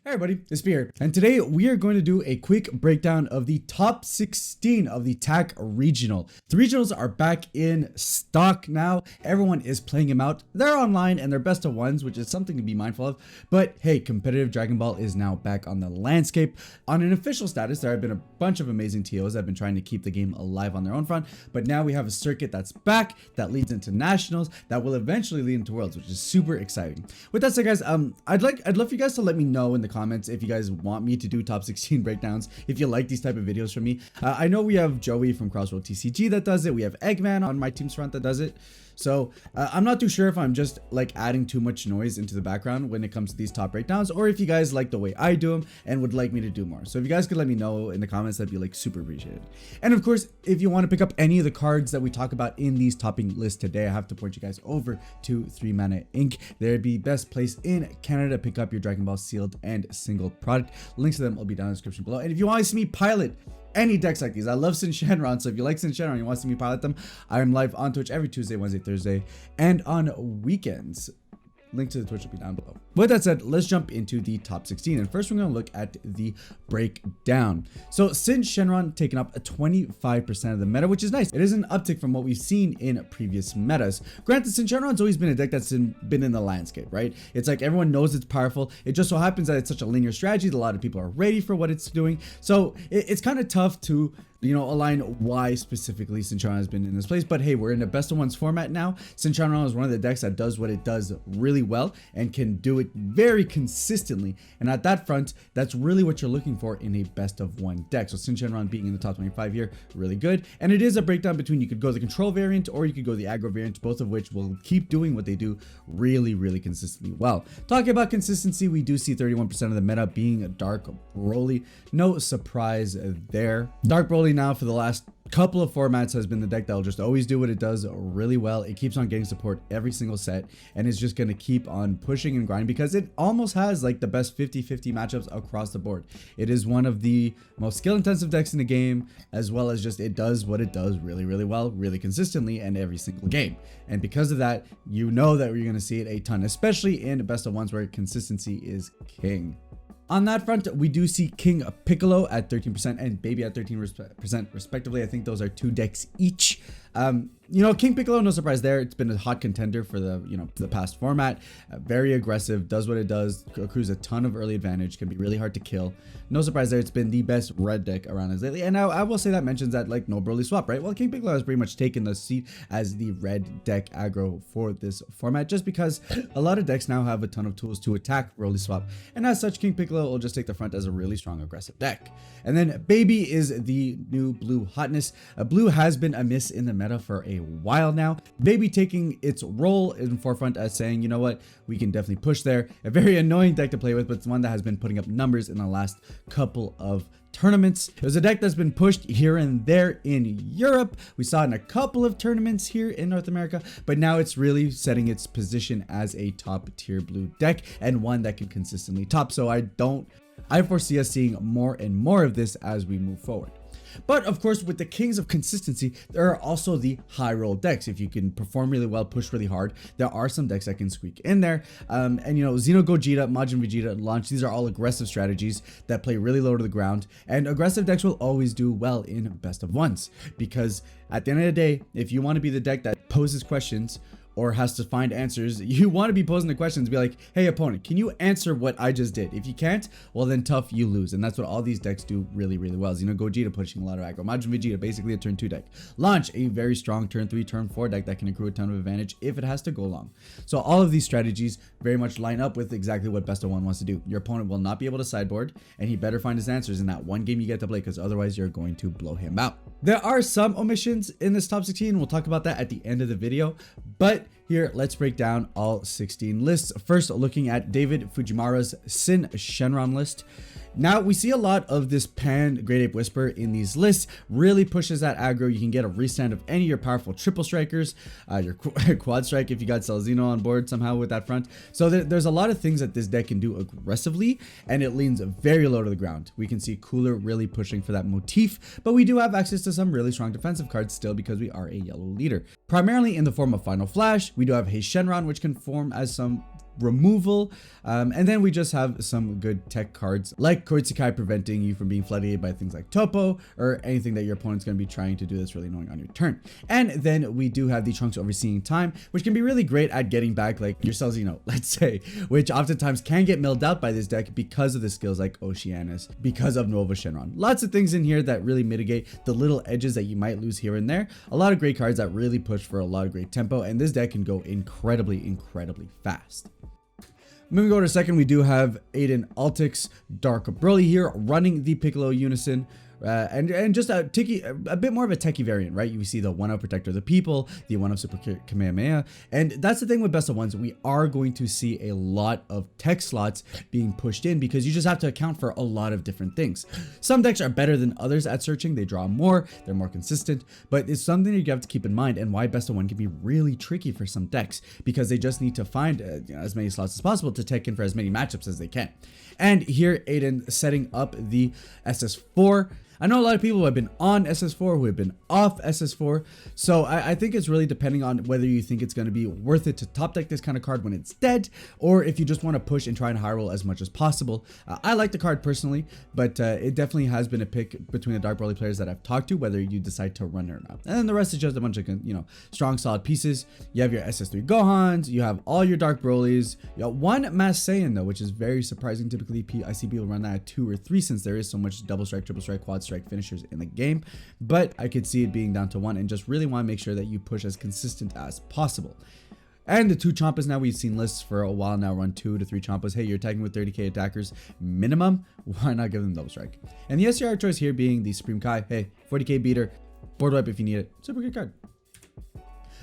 Hey everybody, it's Spear, and today we are going to do a quick breakdown of the top 16 of the TAC Regional. The Regionals are back in stock now. Everyone is playing them out. They're online and they're best of ones, which is something to be mindful of. But hey, competitive Dragon Ball is now back on the landscape. On an official status, there have been a bunch of amazing TOs that have been trying to keep the game alive on their own front, but now we have a circuit that's back that leads into nationals that will eventually lead into worlds, which is super exciting. With that said, guys, I'd love for you guys to let me know in the comments if you guys want me to do top 16 breakdowns, if you like these type of videos from me. I know we have Joey from Crossroad TCG that does it. We have Eggman on my team's front that does it. So I'm not too sure if I'm just like adding too much noise into the background when it comes to these top breakdowns, or if you guys like the way I do them and would like me to do more. So if you guys could let me know in the comments, that'd be like super appreciated. And of course, if you want to pick up any of the cards that we talk about in these topping lists today, I have to point you guys over to 3 Mana Inc. They're the best place in Canada to pick up your Dragon Ball sealed and single product. Links to them will be down in the description below. And if you want to see me pilot any decks like these, I love Sin Shenron, so if you like Sin Shenron and you want to see me pilot them, I am live on Twitch every Tuesday, Wednesday, Thursday, and on weekends. Link to the Twitch will be down below. With that said, let's jump into the top 16. And first, we're going to look at the breakdown. So Sin Shenron taking up 25% of the meta, which is nice. It is an uptick from what we've seen in previous metas. Granted, Sin Shenron's always been a deck that's been in the landscape, right? It's like everyone knows it's powerful. It just so happens that it's such a linear strategy that a lot of people are ready for what it's doing. So it's kind of tough to, you know, align why specifically Sin Shenron has been in this place. But hey, we're in a best of ones format now. Sin Shenron is one of the decks that does what it does really well and can do it very consistently. And at that front, that's really what you're looking for in a best of one deck. So Sin Shenron being in the top 25 here, really good. And it is a breakdown between, you could go the control variant or you could go the aggro variant, both of which will keep doing what they do really consistently well. Talking about consistency, we do see 31% of the meta being Dark Broly. No surprise there. Dark Broly now for the last couple of formats has been the deck that will just always do what it does really well. It keeps on getting support every single set and is just going to keep on pushing and grinding because it almost has like the best 50-50 matchups across the board. It is one of the most skill intensive decks in the game, as well as just it does what it does really well, really consistently, and every single game. And because of that, you know that you're going to see it a ton, especially in best of ones where consistency is king. On that front, we do see King Piccolo at 13% and Baby at 13% respectively. I think those are 2 decks each. You know, King Piccolo, no surprise there. It's been a hot contender for the, you know, the past format. Very aggressive, does what it does, accrues a ton of early advantage, can be really hard to kill. No surprise there. It's been the best red deck around as lately. And I will say that mentions that like no Broly swap, right? Well, King Piccolo has pretty much taken the seat as the red deck aggro for this format, just because a lot of decks now have a ton of tools to attack Broly swap. And as such, King Piccolo will just take the front as a really strong aggressive deck. And then Baby is the new blue hotness. Blue has been a miss in the meta for a while now. Baby taking its role in forefront as saying, you know what, we can definitely push there. A very annoying deck to play with, but it's one that has been putting up numbers in the last couple of tournaments. It was a deck that's been pushed here and there in Europe. We saw it in a couple of tournaments here in North America, but now it's really setting its position as a top tier blue deck and one that can consistently top. So I foresee us seeing more and more of this as we move forward. But of course, with the kings of consistency, there are also the high roll decks. If you can perform really well, push really hard, there are some decks that can squeak in there. And you know, Xeno Gogeta, Majin Vegeta, and Launch, these are all aggressive strategies that play really low to the ground. And aggressive decks will always do well in best of ones, because at the end of the day, if you want to be the deck that poses questions or has to find answers, you want to be posing the questions, be like, hey opponent, can you answer what I just did? If you can't, well then tough, you lose. And that's what all these decks do really well. Xeno Gogeta pushing a lot of aggro, Majin Vegeta basically a turn 2 deck, Launch a very strong turn 3, turn 4 deck that can accrue a ton of advantage if it has to go long. So all of these strategies very much line up with exactly what best of one wants to do. Your opponent will not be able to sideboard, and he better find his answers in that one game you get to play, because otherwise you're going to blow him out. There are some omissions in this top 16. We'll talk about that at the end of the video, but here, let's break down all 16 lists. First, looking at David Fujimura's Sin Shenron list. Now, we see a lot of this pan Great Ape Whisper in these lists, really pushes that aggro. You can get a restand of any of your powerful triple strikers, your quad strike if you got Celzino on board somehow with that front. So there's a lot of things that this deck can do aggressively, and it leans very low to the ground. We can see Cooler really pushing for that motif, but we do have access to some really strong defensive cards still because we are a yellow leader. Primarily in the form of Final Flash, we do have Hey Shenron, which can form as some removal. And then we just have some good tech cards like Koitsukai, preventing you from being flooded by things like Topo or anything that your opponent's going to be trying to do that's really annoying on your turn. And then we do have the Trunks Overseeing Time, which can be really great at getting back like your Celzino, let's say, which oftentimes can get milled out by this deck because of the skills like Oceanus, because of Nova Shenron. Lots of things in here that really mitigate the little edges that you might lose here and there. A lot of great cards that really push for a lot of great tempo, and this deck can go incredibly fast. Moving over to second, we do have Aiden Altix Dark Broly here running the Piccolo Unison. And just a bit more of a techie variant, right? You see the 1-up Protector of the People, the 1-up Super Kamehameha, and that's the thing with Best of Ones. We are going to see a lot of tech slots being pushed in because you just have to account for a lot of different things. Some decks are better than others at searching. They draw more, they're more consistent, but it's something you have to keep in mind, and why Best of One can be really tricky for some decks because they just need to find as many slots as possible to tech in for as many matchups as they can. And here, Aiden setting up the SS4. I know a lot of people who have been on SS4, who have been off SS4, so I think it's really depending on whether you think it's going to be worth it to top deck this kind of card when it's dead, or if you just want to push and try and high roll as much as possible. I like the card personally, but it definitely has been a pick between the Dark Broly players that I've talked to, whether you decide to run it or not. And then the rest is just a bunch of, strong, solid pieces. You have your SS3 Gohans, you have all your Dark Brolys, you got one Mass Saiyan though, which is very surprising. Typically, I see people run that at 2 or 3 since there is so much double strike, triple strike, quad strike finishers in the game, but I could see it being down to 1 and just really want to make sure that you push as consistent as possible. And the 2 Champas, now we've seen lists for a while now run 2 to 3 Champas. Hey, you're attacking with 30k attackers minimum, why not give them double strike? And the SCR choice here being the Supreme Kai. Hey, 40k beater, board wipe if you need it. Super good card.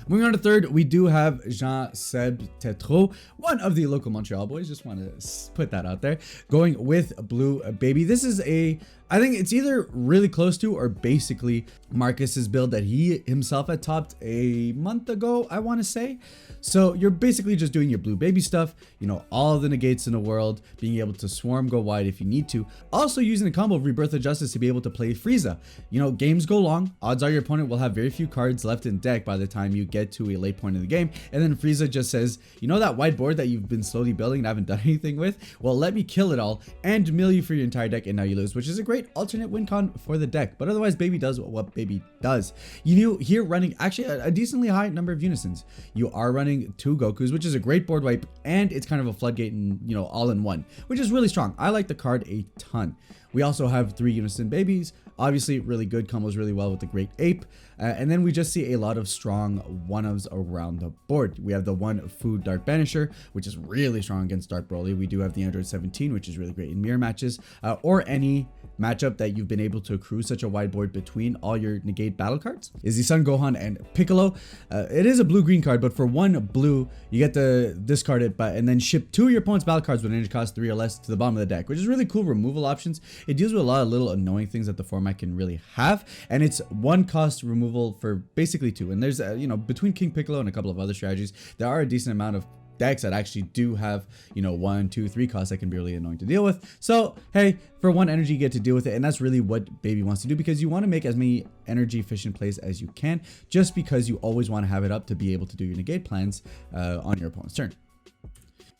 Moving on to third, we do have Jean-Seb Tetreault, one of the local Montreal boys. Just want to put that out there. Going with Blue Baby. This is I think it's either really close to or basically Marcus's build that he himself had topped a month ago, I want to say. So you're basically just doing your Blue Baby stuff, all of the negates in the world, being able to swarm, go wide if you need to. Also using the combo of Rebirth of Justice to be able to play Frieza. Games go long. Odds are your opponent will have very few cards left in deck by the time you get to a late point in the game. And then Frieza just says, that white board that you've been slowly building and haven't done anything with? Well, let me kill it all and mill you for your entire deck, and now you lose, which is a great alternate win con for the deck. But otherwise, Baby does what Baby does. Here running actually a decently high number of unisons. You are running 2 Gokus, which is a great board wipe, and it's kind of a floodgate and all in one, which is really strong. I like the card a ton. We also have 3 Unison Babies. Obviously, really good, combos really well with the Great Ape. And then we just see a lot of strong 1-ofs around the board. We have the 1 Food Dark Banisher, which is really strong against Dark Broly. We do have the Android 17, which is really great in mirror matches, or any matchup that you've been able to accrue such a wide board between all your negate battle cards. Is the Son Gohan and Piccolo. It is a blue-green card, but for 1 blue, you get to discard it, and then ship 2 of your opponent's battle cards with energy cost 3 or less to the bottom of the deck, which is really cool removal options. It deals with a lot of little annoying things that the format can really have, and it's 1 cost removal for basically 2. And there's between King Piccolo and a couple of other strategies, there are a decent amount of decks that actually do have 1, 2, 3 costs that can be really annoying to deal with. So hey, for 1 energy you get to deal with it, and that's really what Baby wants to do, because you want to make as many energy efficient plays as you can, just because you always want to have it up to be able to do your negate plans on your opponent's turn.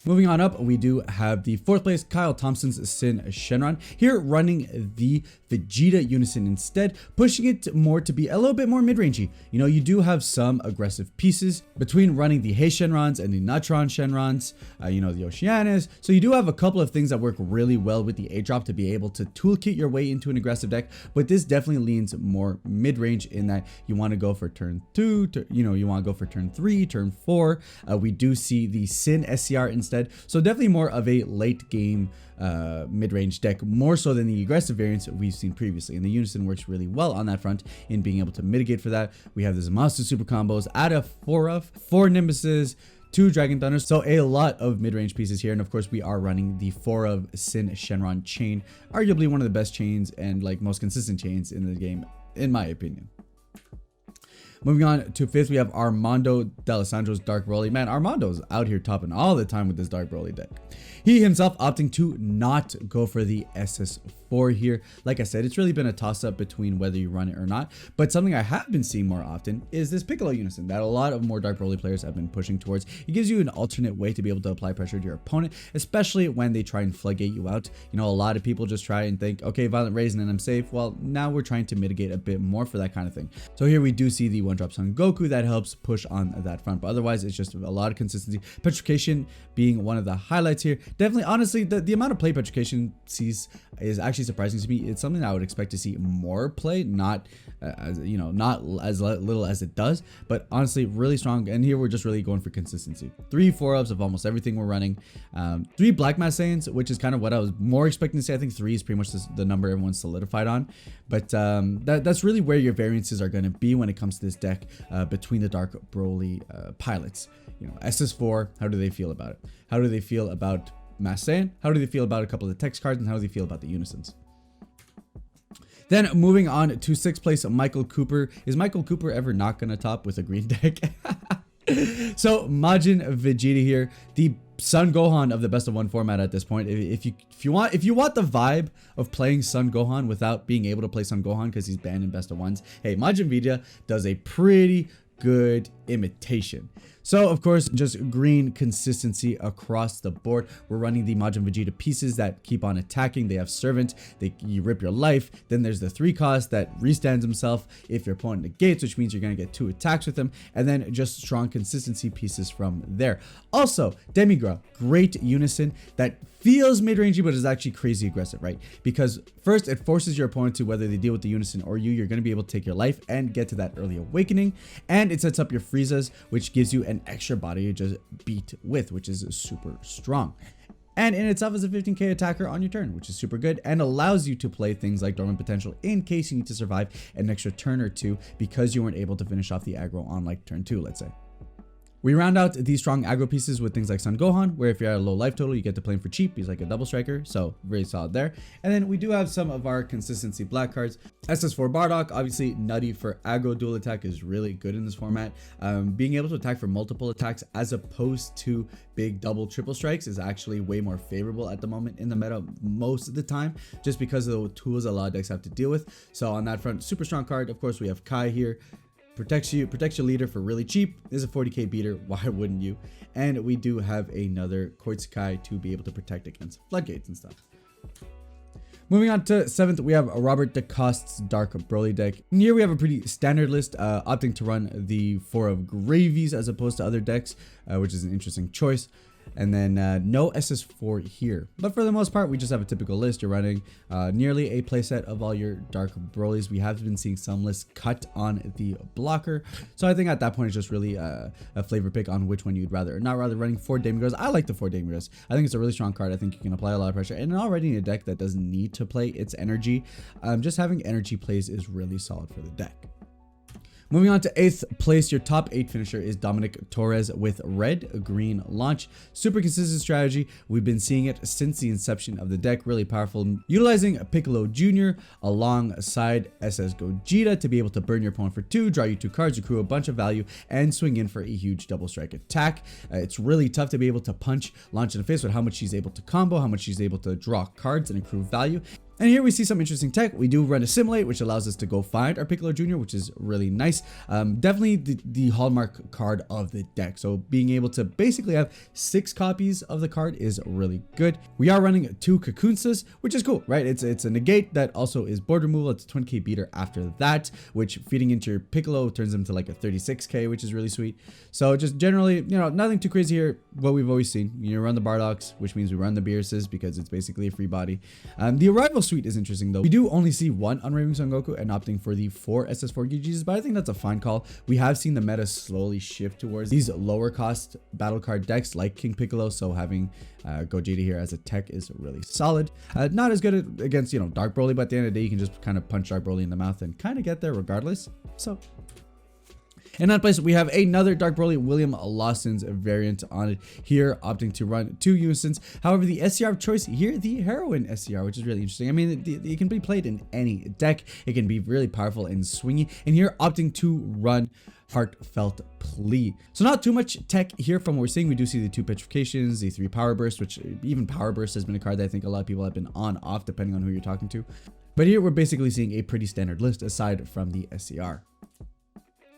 Moving on up, we do have the 4th place Kyle Thompson's Sin Shenron here running the Vegeta Unison instead, pushing it more to be a little bit more mid-rangey. You do have some aggressive pieces between running the Hei Shenrons and the Natron Shenrons, the Oceanus. So you do have a couple of things that work really well with the A-drop to be able to toolkit your way into an aggressive deck, but this definitely leans more mid-range in that you want to go for turn 2, you want to go for turn 3, turn 4. We do see the Sin SCR instead. So definitely more of a late game mid-range deck, more so than the aggressive variants we've seen previously. And the Unison works really well on that front in being able to mitigate for that. We have the Zamasu super combos out of 4 Nimbuses, 2 Dragon Thunders, so a lot of mid-range pieces here. And of course, we are running the 4 of Sin Shenron chain, arguably one of the best chains and most consistent chains in the game, in my opinion. Moving on to 5th, we have Armando D'Alessandro's Dark Broly. Man, Armando's out here topping all the time with this Dark Broly deck. He himself opting to not go for the SS4 here. Like I said, it's really been a toss-up between whether you run it or not. But something I have been seeing more often is this Piccolo Unison that a lot of more Dark Broly players have been pushing towards. It gives you an alternate way to be able to apply pressure to your opponent, especially when they try and floodgate you out. You know, a lot of people just try and think, okay, Violent Raise and then I'm safe. Well, now we're trying to mitigate a bit more for that kind of thing. So here we do see the 1-drop Son Goku that helps push on that front. But otherwise, it's just a lot of consistency. Petrification being one of the highlights here. Definitely, honestly, the amount of play Petrification sees is actually surprising to me. It's something I would expect to see more play, not not as little as it does, but honestly really strong. And here we're just really going for consistency. 3 4-ups of almost everything we're running. 3 Black Mass Saiyans, which is kind of what I was more expecting to say. I think 3 is pretty much the number everyone's solidified on, but that's really where your variances are going to be when it comes to this deck between the Dark Broly pilots. You know, SS4, how do they feel about it? How do they feel about Mass Saiyan? How do they feel about a couple of the text cards? And how do they feel about the Unisons? Then moving on to 6th place, Michael Cooper. Is Michael Cooper ever not going to top with a green deck? So Majin Vegeta here, the Son Gohan of the best of 1 format at this point. If you want the vibe of playing Son Gohan without being able to play Son Gohan because he's banned in best of 1s, hey, Majin Vegeta does a pretty good imitation. So of course, just green consistency across the board. We're running the Majin Vegeta pieces that keep on attacking. They have Servant, you rip your life. Then there's the 3 cost that restands himself if your opponent negates, which means you're going to get 2 attacks with him. And then just strong consistency pieces from there. Also, Demigra, great unison that feels mid-rangey, but is actually crazy aggressive, right? Because first, it forces your opponent to, whether they deal with the unison or you're going to be able to take your life and get to that early awakening. And it sets up your Friezas, which gives you an extra body to just beat with, which is super strong. And in itself is a 15k attacker on your turn, which is super good and allows you to play things like Dormant Potential in case you need to survive an extra turn or 2 because you weren't able to finish off the aggro on like turn 2, let's say. We round out these strong aggro pieces with things like Son Gohan, where if you're at a low life total, you get to play him for cheap. He's like a double striker, so very solid there. And then we do have some of our consistency black cards. SS4 Bardock, obviously nutty for aggro dual attack, is really good in this format. Being able to attack for multiple attacks as opposed to big double triple strikes is actually way more favorable at the moment in the meta most of the time, just because of the tools a lot of decks have to deal with. So on that front, super strong card. Of course, we have Kai here. Protects your leader for really cheap. This is a 40k beater, why wouldn't you? And we do have another Koitsukai to be able to protect against floodgates and stuff. Moving on to 7th, we have Robert DeCoste's Dark Broly deck. And here we have a pretty standard list, opting to run the 4 of Gravies as opposed to other decks, which is an interesting choice. And then no SS4 here. But for the most part, we just have a typical list. You're running nearly a playset of all your Dark Brolys. We have been seeing some lists cut on the blocker. So I think at that point, it's just really a flavor pick on which one you'd rather. Not rather running 4 Demigras. I like the 4 Demigras. I think it's a really strong card. I think you can apply a lot of pressure. And already in a deck that doesn't need to play its energy, just having energy plays is really solid for the deck. Moving on to 8th place, your top 8 finisher is Dominic Torres with red green launch. Super consistent strategy. We've been seeing it since the inception of the deck. Really powerful. Utilizing Piccolo Jr. alongside SS Gogeta to be able to burn your opponent for 2, draw you 2 cards, accrue a bunch of value, and swing in for a huge double strike attack. It's really tough to be able to punch launch in the face with how much she's able to combo, how much she's able to draw cards and accrue value. And here we see some interesting tech. We do run Assimilate, which allows us to go find our Piccolo Jr., which is really nice. Definitely the hallmark card of the deck. So being able to basically have 6 copies of the card is really good. We are running 2 Kakunsas, which is cool, right? It's a negate that also is board removal. It's a 20k beater after that, which feeding into your Piccolo turns them to like a 36k, which is really sweet. So just generally, nothing too crazy here. What we've always seen, run the Bardocks, which means we run the Beerus's because it's basically a free body. The Arrival Suite is interesting though. We do only see 1 Unraving Son Goku and opting for the 4 SS4 Gijis, but I think that's a fine call. We have seen the meta slowly shift towards these lower cost battle card decks like King Piccolo, so having Gogeta here as a tech is really solid. Not as good against, Dark Broly, but at the end of the day, you can just kind of punch Dark Broly in the mouth and kind of get there regardless. So In that place, we have another Dark Broly William Lawson's variant on it here, opting to run 2 unisons. However, the SCR of choice here, the Heroine SCR, which is really interesting. I mean, it can be played in any deck. It can be really powerful and swingy. And here, opting to run Heartfelt Plea. So not too much tech here from what we're seeing. We do see the 2 petrifications, the 3 power burst, which even power burst has been a card that I think a lot of people have been on off depending on who you're talking to. But here we're basically seeing a pretty standard list aside from the SCR.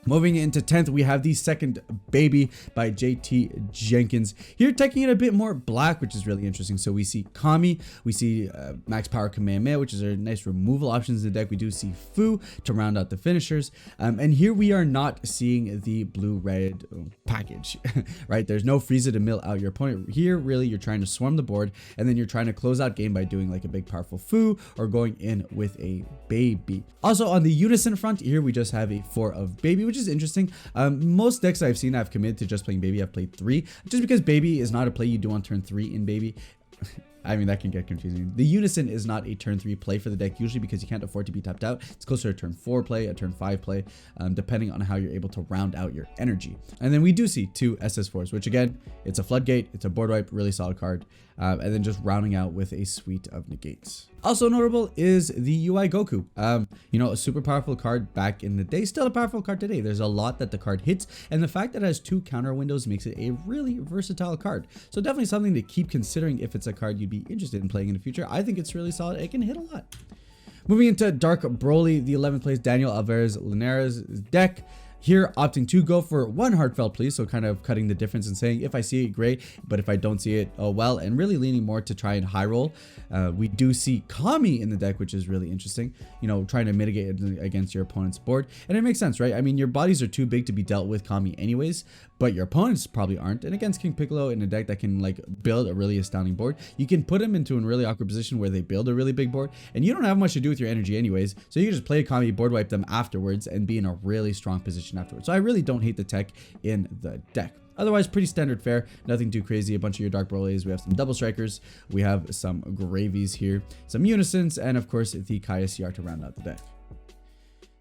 Moving into 10th, we have the second baby by JT Jenkins. Here, taking it a bit more black, which is really interesting. So we see Kami, we see Max Power Kamehameha, which is a nice removal options in the deck. We do see Fu to round out the finishers. And here we are not seeing the blue-red package, right? There's no Frieza to mill out your opponent. Here, really, you're trying to swarm the board, and then you're trying to close out game by doing like a big, powerful Fu or going in with a baby. Also, on the unison front, here we just have a 4 of baby, which is interesting. Most decks I've seen, I've committed to just playing baby. I've played 3 just because baby is not a play you do on turn 3 in baby. I mean, that can get confusing. The unison is not a turn 3 play for the deck usually because you can't afford to be tapped out. It's closer to a turn 4 play, a turn 5 play, depending on how you're able to round out your energy. And then we do see 2 SS4s, which again, it's a floodgate, it's a board wipe, really solid card. And then just rounding out with a suite of negates. Also notable is the UI Goku. You know, a super powerful card back in the day, still a powerful card today. There's a lot that the card hits, and the fact that it has 2 counter windows makes it a really versatile card. So definitely something to keep considering if it's a card you'd be interested in playing in the future. I think it's really solid. It can hit a lot. Moving into Dark Broly, the 11th place Daniel Alvarez Linares deck. Here, opting to go for 1 Heartfelt Plea, so kind of cutting the difference and saying, if I see it, great, but if I don't see it, oh well, and really leaning more to try and high roll. We do see Kami in the deck, which is really interesting, you know, trying to mitigate it against your opponent's board. And it makes sense, right? I mean, your bodies are too big to be dealt with Kami anyways, but your opponents probably aren't. And against King Piccolo in a deck that can like build a really astounding board, you can put them into a really awkward position where they build a really big board, and you don't have much to do with your energy anyways, so you can just play a Kami, board wipe them afterwards, and be in a really strong position afterwards. So I really don't hate the tech in the deck. Otherwise, pretty standard fare, nothing too crazy. A bunch of your Dark Brolys. We have some double strikers, we have some gravies here, some unisons, and of course the Kaya CR to round out the deck.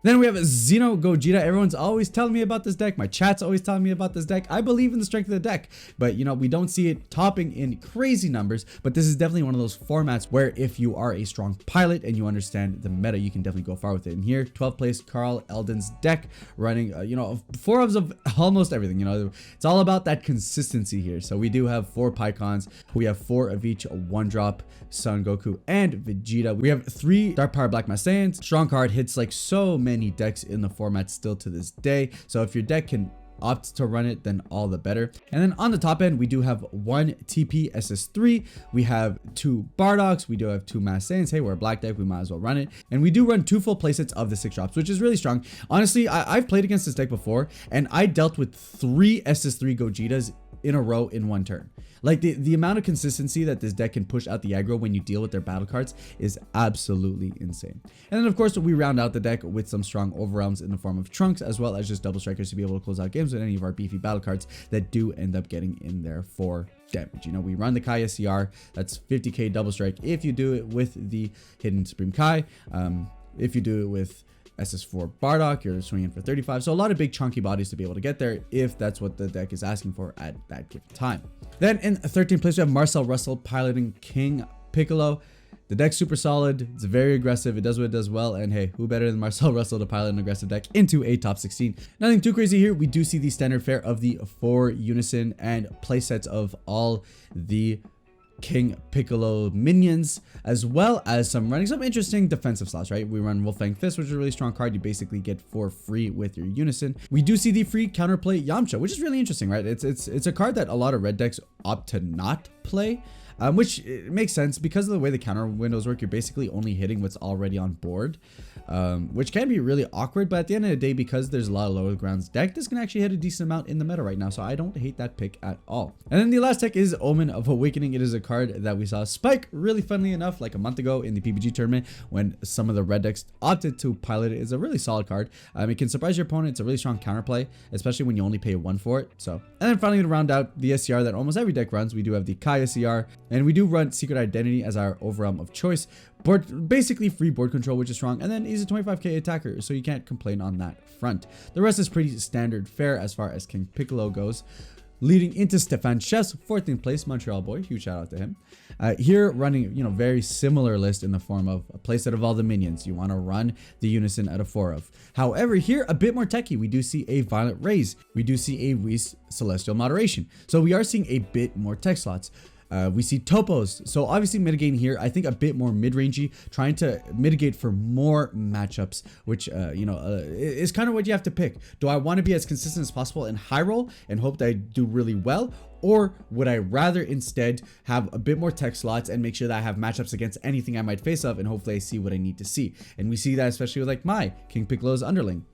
Then we have Xeno Gogeta. Everyone's always telling me about this deck. My chat's always telling me about this deck. I believe in the strength of the deck, but you know, we don't see it topping in crazy numbers, but this is definitely one of those formats where if you are a strong pilot and you understand the meta, you can definitely go far with it. And here, 12th place Carl Eldon's deck running, you know, 4 of almost everything. You know, it's all about that consistency here. So we do have 4 Pycons. We have 4 of each 1-drop Son Goku and Vegeta. We have 3 Dark Power Black Mass Saiyans. Strong card, hits like so many decks in the format still to this day. So if your deck can opt to run it, then all the better. And then on the top end, we do have 1 TP SS3. We have 2 Bardoks. We do have 2 Mass Saiyans. Hey, we're a black deck, we might as well run it. And we do run 2 full playsets of the 6 drops, which is really strong. Honestly, I've played against this deck before, and I dealt with 3 SS3 Gogetas in a row in 1 turn. Like the amount of consistency that this deck can push out the aggro when you deal with their battle cards is absolutely insane. And then of course we round out the deck with some strong overwhelms in the form of Trunks, as well as just double strikers to be able to close out games with any of our beefy battle cards that do end up getting in there for damage. You know, we run the Kaya CR, that's 50k double strike if you do it with the Hidden Supreme Kai. If you do it with SS4 Bardock, you're swinging for 35. So a lot of big chunky bodies to be able to get there if that's what the deck is asking for at that given time. Then in 13th place, we have Marcel Russell piloting King Piccolo. The deck's super solid. It's very aggressive. It does what it does well. And hey, who better than Marcel Russell to pilot an aggressive deck into a top 16? Nothing too crazy here. We do see the standard fare of the 4 unison and playsets of all the King Piccolo minions, as well as running some interesting defensive slots, right? We run Wolfang Fist, which is a really strong card. You basically get 4 free with your unison. We do see the free counterplay Yamcha, which is really interesting, right? It's a card that a lot of red decks opt to not play. Which makes sense because of the way the counter windows work. You're basically only hitting what's already on board, which can be really awkward. But at the end of the day, because there's a lot of lower grounds deck, this can actually hit a decent amount in the meta right now. So I don't hate that pick at all. And then the last tech is Omen of Awakening. It is a card that we saw spike really funnily enough like a month ago in the PBG tournament when some of the red decks opted to pilot it. It's a really solid card. It can surprise your opponent. It's a really strong counterplay, especially when you only pay 1 for it. So, and then finally to round out the SCR that almost every deck runs, we do have the Kai high SCR, and we do run Secret Identity as our overwhelm of choice. Board, basically free board control, which is strong, and then he's a 25k attacker, so you can't complain on that front. The rest is pretty standard fare as far as King Piccolo goes. Leading into Stefan Chess, 14th place, Montreal boy, huge shout out to him. Here running, very similar list in the form of a playset of all the minions. You want to run the Unison out of 4 of. However, here a bit more techy. We do see a Violent Raise. We do see a Whis Celestial Moderation. So we are seeing a bit more tech slots. We see topos, so obviously mitigating here, I think a bit more mid-rangey, trying to mitigate for more matchups, which is kind of what you have to pick. Do I want to be as consistent as possible in high roll and hope that I do really well, or would I rather instead have a bit more tech slots and make sure that I have matchups against anything I might face up, and hopefully I see what I need to see? And we see that especially with like my King Piccolo's Underling.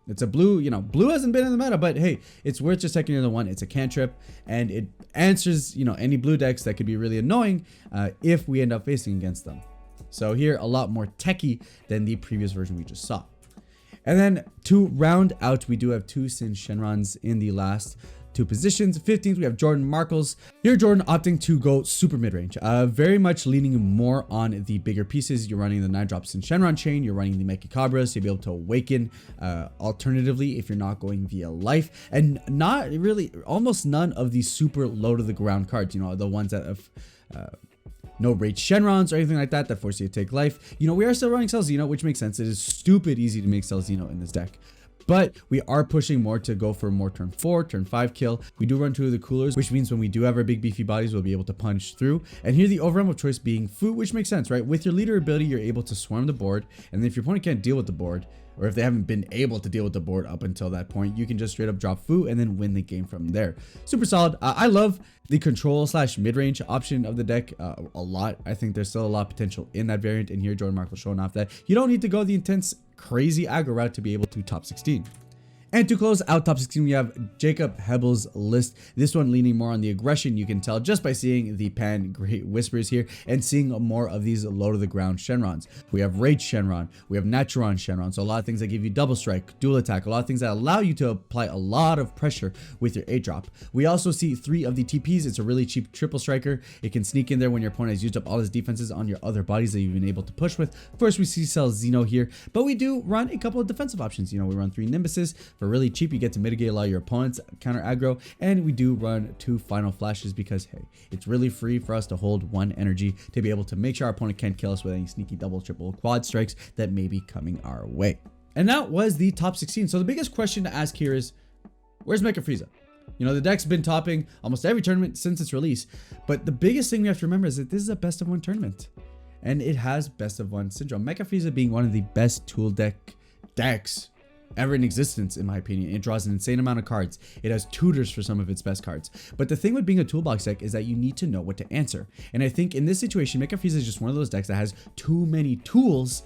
It's a blue, blue hasn't been in the meta, but hey, it's worth just checking in the one. It's a cantrip, and it answers, any blue decks that could be really annoying if we end up facing against them. So here, a lot more techy than the previous version we just saw. And then to round out, we do have 2 Sin Shenrons in the last 2 positions. 15th, we have Jordan Markles. Here, Jordan opting to go super mid-range, very much leaning more on the bigger pieces. You're running the 9-drops in Shenron chain, you're running the Mechicabras, you'll be able to awaken alternatively if you're not going via life, and not really, almost none of these super low to the ground cards, the ones that have no rage Shenrons or anything like that force you to take life. We are still running Cell Xeno, which makes sense. It is stupid easy to make Cell Xeno in this deck. But we are pushing more to go for more turn 4, turn 5 kill. We do run 2 of the coolers, which means when we do have our big beefy bodies, we'll be able to punch through. And here the overwhelm of choice being Fu, which makes sense, right? With your leader ability, you're able to swarm the board. And then if your opponent can't deal with the board, or if they haven't been able to deal with the board up until that point, you can just straight up drop Fu and then win the game from there. Super solid. I love the control / mid-range option of the deck a lot. I think there's still a lot of potential in that variant. And here Jordan Markle showing off that you don't need to go the intense, crazy aggro route to be able to top 16. And to close out top 16, we have Jacob Hebel's list. This one leaning more on the aggression, you can tell just by seeing the Pan Great Whispers here and seeing more of these low to the ground Shenrons. We have Rage Shenron, we have Naturon Shenron, so a lot of things that give you double strike, dual attack, a lot of things that allow you to apply a lot of pressure with your 8-drop. We also see 3 of the TPs. It's a really cheap triple striker. It can sneak in there when your opponent has used up all his defenses on your other bodies that you've been able to push with. First, we see Cell Xeno here, but we do run a couple of defensive options. We run 3 Nimbuses. For really cheap, you get to mitigate a lot of your opponent's counter aggro, and we do run 2 Final Flashes because hey, it's really free for us to hold 1 energy to be able to make sure our opponent can't kill us with any sneaky double, triple, quad strikes that may be coming our way. And that was the top 16. So the biggest question to ask here is, where's Mecha Frieza? The deck's been topping almost every tournament since its release, but the biggest thing we have to remember is that this is a best of 1 tournament, and it has best of 1 syndrome. Mecha Frieza being one of the best tool decks ever in existence, in my opinion. It draws an insane amount of cards. It has tutors for some of its best cards. But the thing with being a toolbox deck is that you need to know what to answer. And I think in this situation, Mecha Frieza is just one of those decks that has too many tools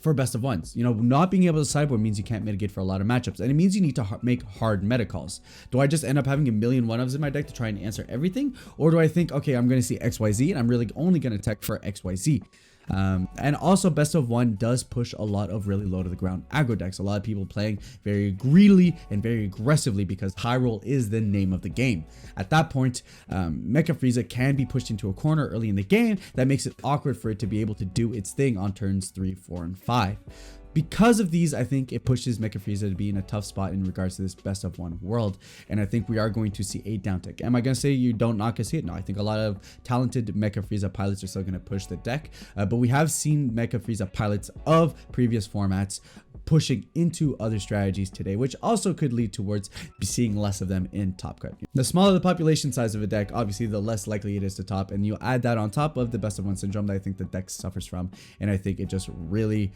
for best of 1s. Not being able to sideboard means you can't mitigate for a lot of matchups, and it means you need to make hard meta calls. Do I just end up having a million 1-ofs in my deck to try and answer everything? Or do I think, okay, I'm going to see XYZ and I'm really only going to tech for XYZ? And also best of 1 does push a lot of really low to the ground aggro decks. A lot of people playing very greedily and very aggressively because high roll is the name of the game. At that point, Mecha Frieza can be pushed into a corner early in the game that makes it awkward for it to be able to do its thing on turns 3, 4, and 5. Because of these, I think it pushes Mecha Frieza to be in a tough spot in regards to this best of 1 world. And I think we are going to see a down tick. Am I going to say you don't not going to see it? No, I think a lot of talented Mecha Frieza pilots are still going to push the deck. But we have seen Mecha Frieza pilots of previous formats pushing into other strategies today, which also could lead towards seeing less of them in top cut. The smaller the population size of a deck, obviously the less likely it is to top, and you add that on top of the best of 1 syndrome that I think the deck suffers from, and I think it just really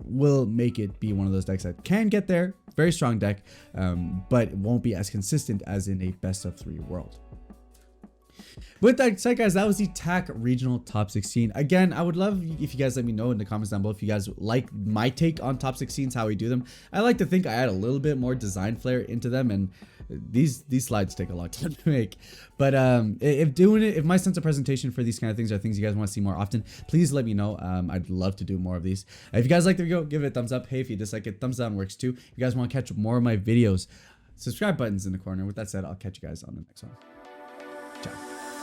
will make it be one of those decks that can get there, very strong deck, but won't be as consistent as in a best of 3 world. With that said, guys, that was the TAC regional top 16. Again, I would love if you guys let me know in the comments down below if you guys like my take on top 16s, how we do them. I like to think I add a little bit more design flair into them, and these slides take a lot of time to make. But if my sense of presentation for these kind of things are things you guys want to see more often, please let me know. I'd love to do more of these. If you guys like the video, give it a thumbs up. Hey, if you dislike it, thumbs down works too. If you guys want to catch more of my videos, subscribe button's in the corner. With that said, I'll catch you guys on the next one. Ciao.